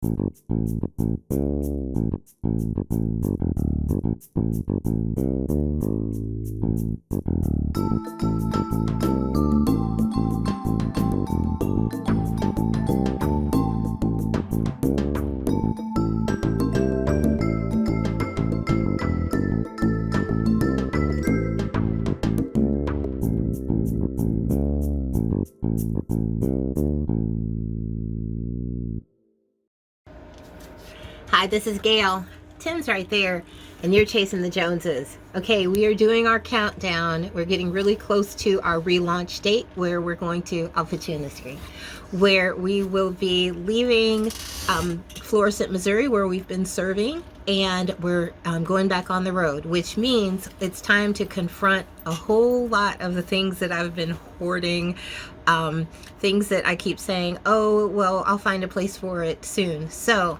Hi, this is Gayle. Tim's right there, and you're chasing the Joneses. Okay, we are doing our countdown. We're getting really close to our relaunch date where we're going to, I'll put you in the screen, where we will be leaving Florissant, Missouri, where we've been serving, and we're going back on the road, which means it's time to confront a whole lot of the things that I've been hoarding, things that I keep saying, oh, well, I'll find a place for it soon. So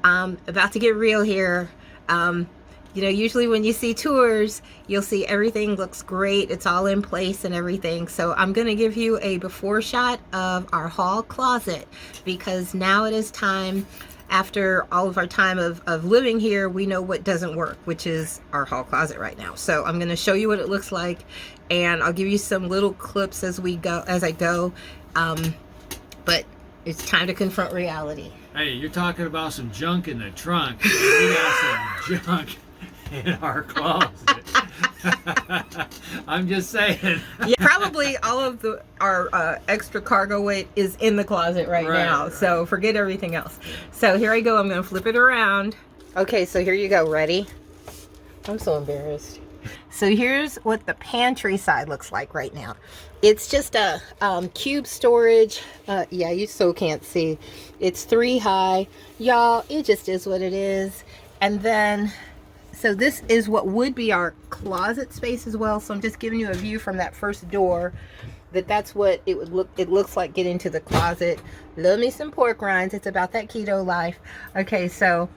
about to get real here. You know, usually when you see tours, you'll see everything looks great. It's all in place and everything. So I'm going to give you a before shot of our hall closet, because now it is time, after all of our time of living here, we know what doesn't work, which is our hall closet right now. So I'm going to show you what it looks like, and I'll give you some little clips as I go. But it's time to confront reality. Hey, you're talking about some junk in the trunk. We got some junk in our closet. I'm just saying. Yeah, probably all of our extra cargo weight is in the closet right now. Right. So forget everything else. So here I go. I'm going to flip it around. Okay, so here you go. Ready? I'm so embarrassed. So here's what the pantry side looks like right now. It's just a cube storage. Yeah, you so can't see. It's 3 high. Y'all, it just is what it is. And then, so this is what would be our closet space as well. So I'm just giving you a view from that first door. That's what it would look. It looks like getting to the closet. Love me some pork rinds. It's about that keto life. Okay, so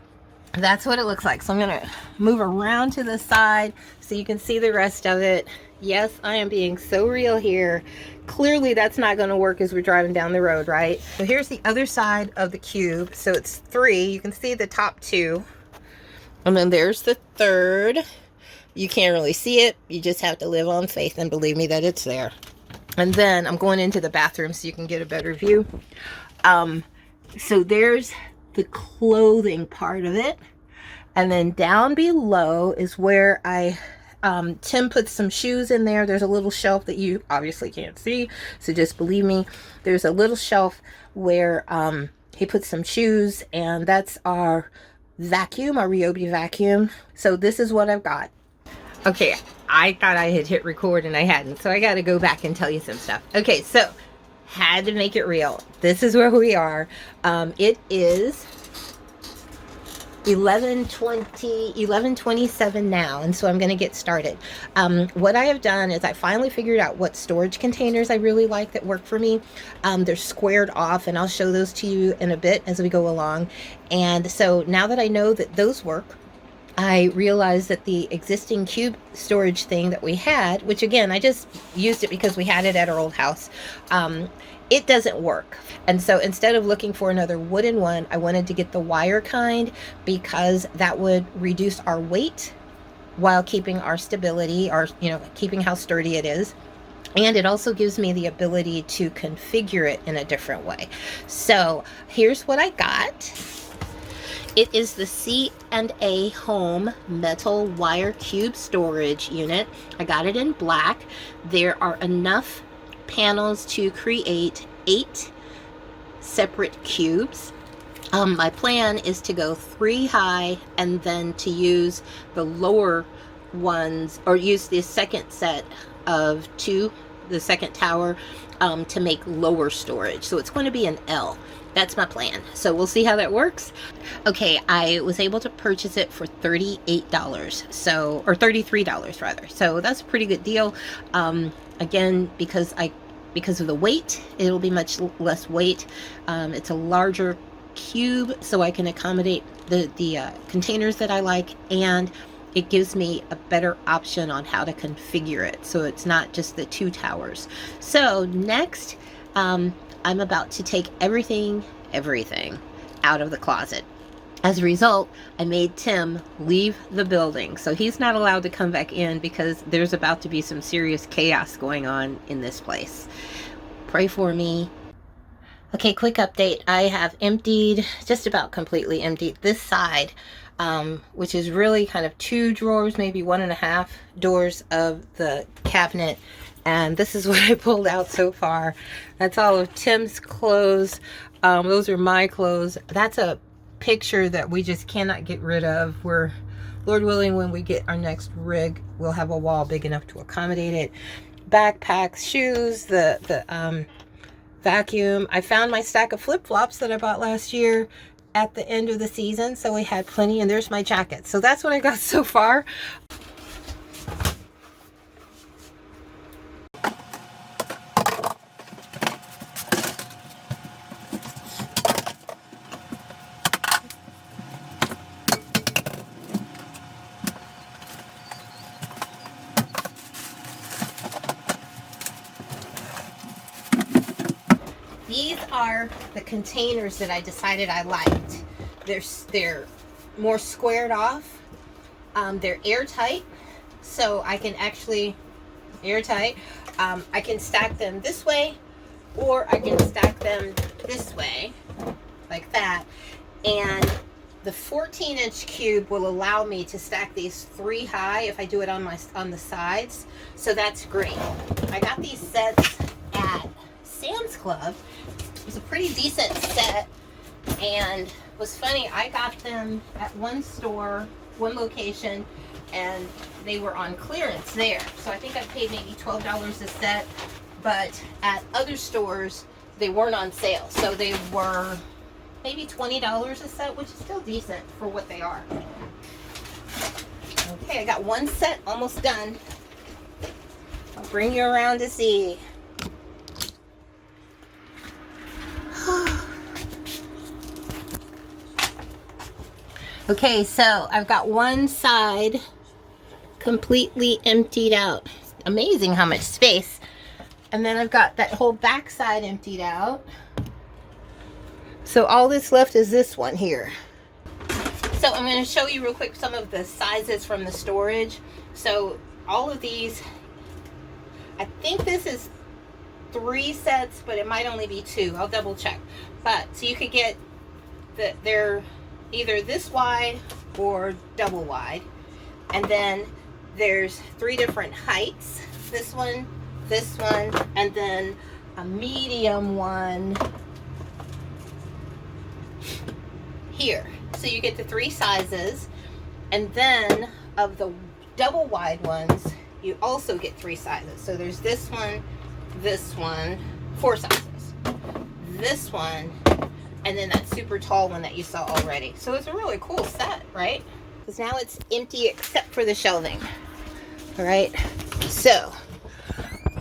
that's what it looks like. So I'm gonna move around to the side so you can see the rest of it. Yes, I am being so real here. Clearly that's not going to work as we're driving down the road, right? So here's the other side of the cube. So it's 3. You can see the top 2. And then there's the third. You can't really see it. You just have to live on faith and believe me that it's there. And then I'm going into the bathroom so you can get a better view. So there's the clothing part of it. And then down below is where Tim put some shoes in there. There's a little shelf that you obviously can't see, so just believe me. There's a little shelf where he put some shoes, and that's our vacuum, our Ryobi vacuum. So this is what I've got. Okay, I thought I had hit record and I hadn't, so I got to go back and tell you some stuff. Okay, so had to make it real. This is where we are. It is 11:27 now, and so I'm going to get started. What I have done is I finally figured out what storage containers I really like that work for me. They're squared off, and I'll show those to you in a bit as we go along. And so now that I know that those work, I realized that the existing cube storage thing that we had, which again, I just used it because we had it at our old house, it doesn't work. And so instead of looking for another wooden one, I wanted to get the wire kind, because that would reduce our weight while keeping our stability, or, you know, keeping how sturdy it is. And it also gives me the ability to configure it in a different way. So here's what I got. It is the C&A Home metal wire cube storage unit. I got it in black. There are enough panels to create 8 separate cubes. My plan is to go 3 high and then to use the lower ones, or use the second set of 2, the second tower, to make lower storage. So it's going to be an L. That's my plan. So we'll see how that works. Okay, I was able to purchase it for $38, so, or $33 rather. So that's a pretty good deal. Again, because of the weight, it'll be much less weight. It's a larger cube, so I can accommodate the containers that I like, and it gives me a better option on how to configure it, so it's not just the 2 towers. So next, I'm about to take everything out of the closet. As a result, I made Tim leave the building. So he's not allowed to come back in because there's about to be some serious chaos going on in this place. Pray for me. Okay, quick update. I have emptied, just about completely emptied this side, which is really kind of 2 drawers, maybe 1.5 doors of the cabinet. And this is what I pulled out so far. That's all of Tim's clothes. Those are my clothes. That's a picture that we just cannot get rid of. We're, Lord willing, when we get our next rig, we'll have a wall big enough to accommodate it. Backpacks, shoes, the vacuum. I found my stack of flip-flops that I bought last year at the end of the season, so we had plenty, and there's my jacket. So that's what I got so far. These are the containers that I decided I liked. They're more squared off. They're airtight, so I can actually, airtight. I can stack them this way, or I can stack them this way, like that. And the 14-inch cube will allow me to stack these 3 high if I do it on the sides. So that's great. I got these sets at Sam's Club. It was a pretty decent set, and it was funny, I got them at one store, one location, and they were on clearance there. So I think I paid maybe $12 a set, but at other stores they weren't on sale. So they were maybe $20 a set, which is still decent for what they are. Okay, I got one set almost done. I'll bring you around to see. Okay, so I've got one side completely emptied out. Amazing how much space. And then I've got that whole back side emptied out. So all that's left is this one here. So I'm going to show you real quick some of the sizes from the storage. So all of these, I think this is 3 sets, but it might only be 2. I'll double check. But so you could get they're either this wide or double wide, and then there's 3 different heights. This one, and then a medium one here. So you get the 3 sizes, and then of the double wide ones you also get 3 sizes. So there's this one, 4 sizes, this one, and then that super tall one that you saw already. So it's a really cool set, right? Because now it's empty except for the shelving. All right, so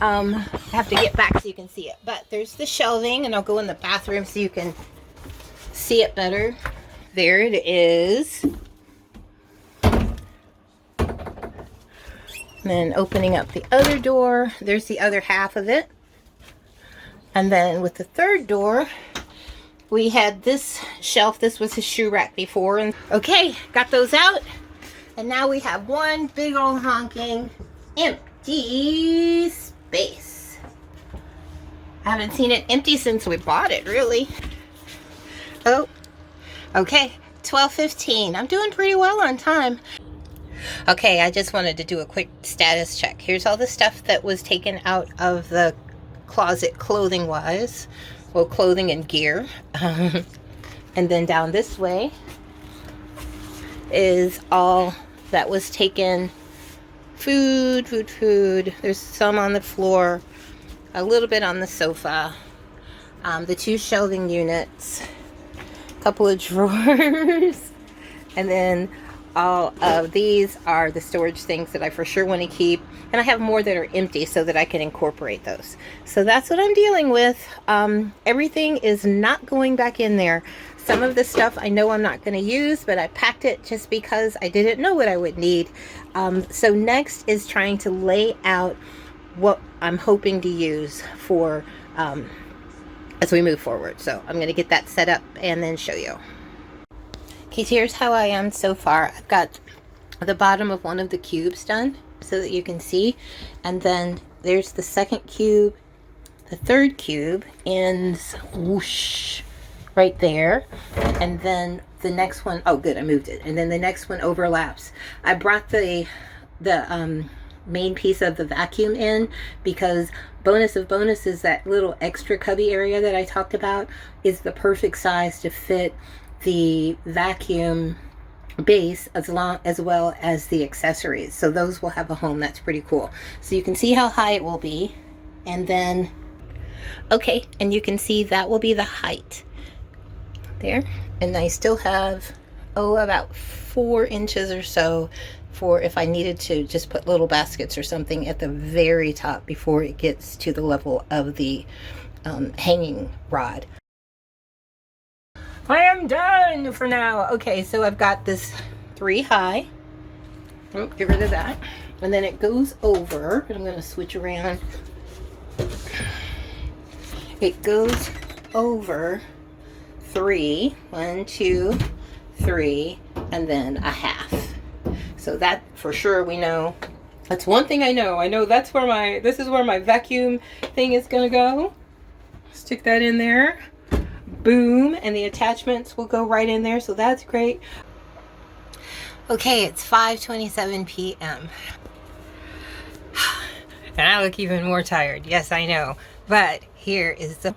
I have to get back so you can see it, but there's the shelving, and I'll go in the bathroom so you can see it better. There it is. And then opening up the other door, there's the other half of it. And then with the third door, we had this shelf. This was his shoe rack before. And okay, got those out. And now we have one big old honking empty space. I haven't seen it empty since we bought it, really. Oh, okay, 12:15. I'm doing pretty well on time. Okay, I just wanted to do a quick status check. Here's all the stuff that was taken out of the closet clothing wise. Well, clothing and gear. And then down this way is all that was taken. Food. There's some on the floor, a little bit on the sofa. The 2 shelving units, a couple of drawers, and then all of these are the storage things that I for sure want to keep, and I have more that are empty so that I can incorporate those. So that's what I'm dealing with. Everything is not going back in there. Some of the stuff I know I'm not going to use, but I packed it just because I didn't know what I would need. So next is trying to lay out what I'm hoping to use for as we move forward. So I'm going to get that set up and then show you. Okay, so here's how I am so far. I've got the bottom of one of the cubes done so that you can see. And then there's the second cube. The third cube ends whoosh right there. And then the next one, oh good, I moved it. And then the next one overlaps. I brought the main piece of the vacuum in because bonus of bonus is that little extra cubby area that I talked about is the perfect size to fit the vacuum base as well as the accessories. So those will have a home. That's pretty cool. So you can see how high it will be. And then, okay, and you can see that will be the height there. And I still have, about 4 inches or so for if I needed to just put little baskets or something at the very top before it gets to the level of the hanging rod. I am done for now. Okay, so I've got this 3 high. Oh, get rid of that. And then it goes over, and I'm going to switch around. It goes over 3, 1, 2, 3, and then a half. So that for sure we know. That's one thing I know. I know that's where this is where my vacuum thing is going to go. Stick that in there. Boom, and the attachments will go right in there, so that's great. Okay, it's 5:27 p.m. and I look even more tired. Yes, I know, but here is the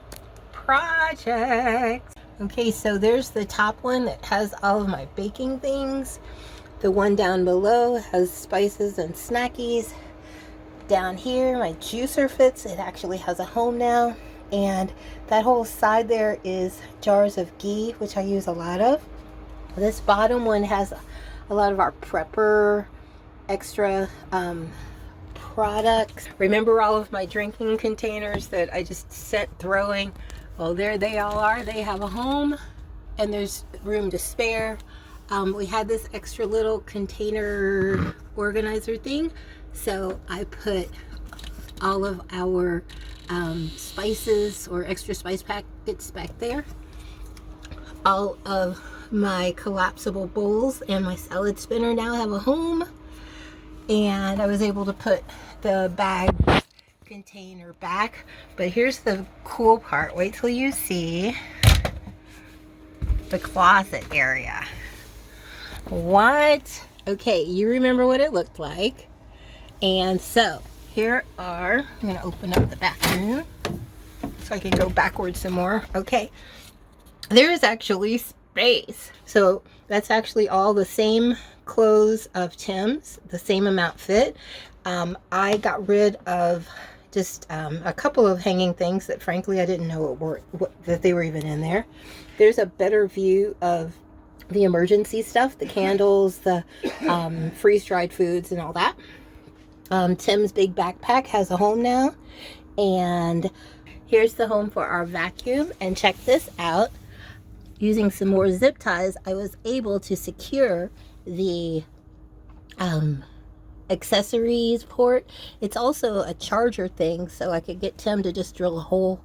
project. Okay, so there's the top one that has all of my baking things. The one down below has spices and snackies. Down here my juicer fits. It actually has a home now. And that whole side there is jars of ghee, which I use a lot of. This bottom one has a lot of our prepper extra products. Remember all of my drinking containers that I just sent throwing? Well, there they all are. They have a home and there's room to spare. We had this extra little container organizer thing, so I put all of our spices or extra spice packets back there. All of my collapsible bowls and my salad spinner now have a home, and I was able to put the bag container back. But here's the cool part. Wait till you see the closet area. What? Okay, you remember what it looked like. And so here are, I'm going to open up the bathroom so I can go backwards some more. Okay, there is actually space. So that's actually all the same clothes of Tim's, the same amount fit. I got rid of just a couple of hanging things that frankly I didn't know that they were even in there. There's a better view of the emergency stuff, the candles, the freeze-dried foods and all that. Tim's big backpack has a home now. And here's the home for our vacuum. And check this out. Using some more zip ties, I was able to secure the accessories port. It's also a charger thing, so I could get Tim to just drill a hole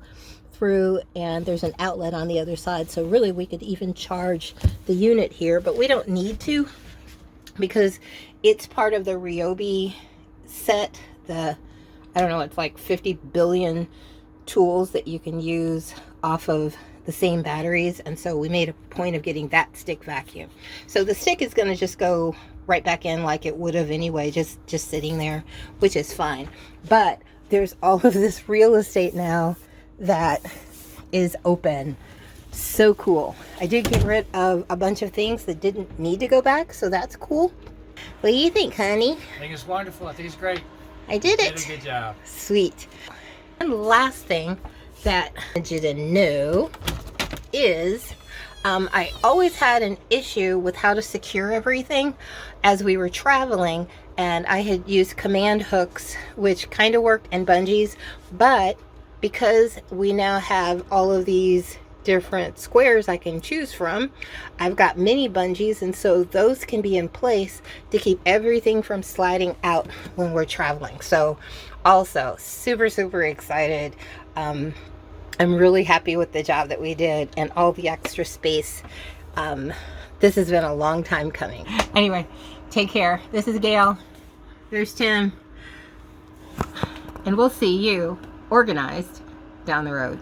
through, and there's an outlet on the other side. So really we could even charge the unit here, but we don't need to because it's part of the Ryobi set. I don't know, it's like 50 billion tools that you can use off of the same batteries, and so we made a point of getting that stick vacuum. So the stick is going to just go right back in like it would have anyway, just sitting there, which is fine. But there's all of this real estate now that is open. So cool. I did get rid of a bunch of things that didn't need to go back, so that's cool. What do you think, honey? I think it's wonderful. I think it's great. I did it. You did a good job. Sweet. And the last thing that I didn't know is I always had an issue with how to secure everything as we were traveling, and I had used command hooks, which kind of worked, and bungees, but because we now have all of these different squares I can choose from, I've got mini bungees, and so those can be in place to keep everything from sliding out when we're traveling. So also super excited. I'm really happy with the job that we did and all the extra space This has been a long time coming. Anyway, take care. This is Gayle. There's Tim. And we'll see you organized down the road.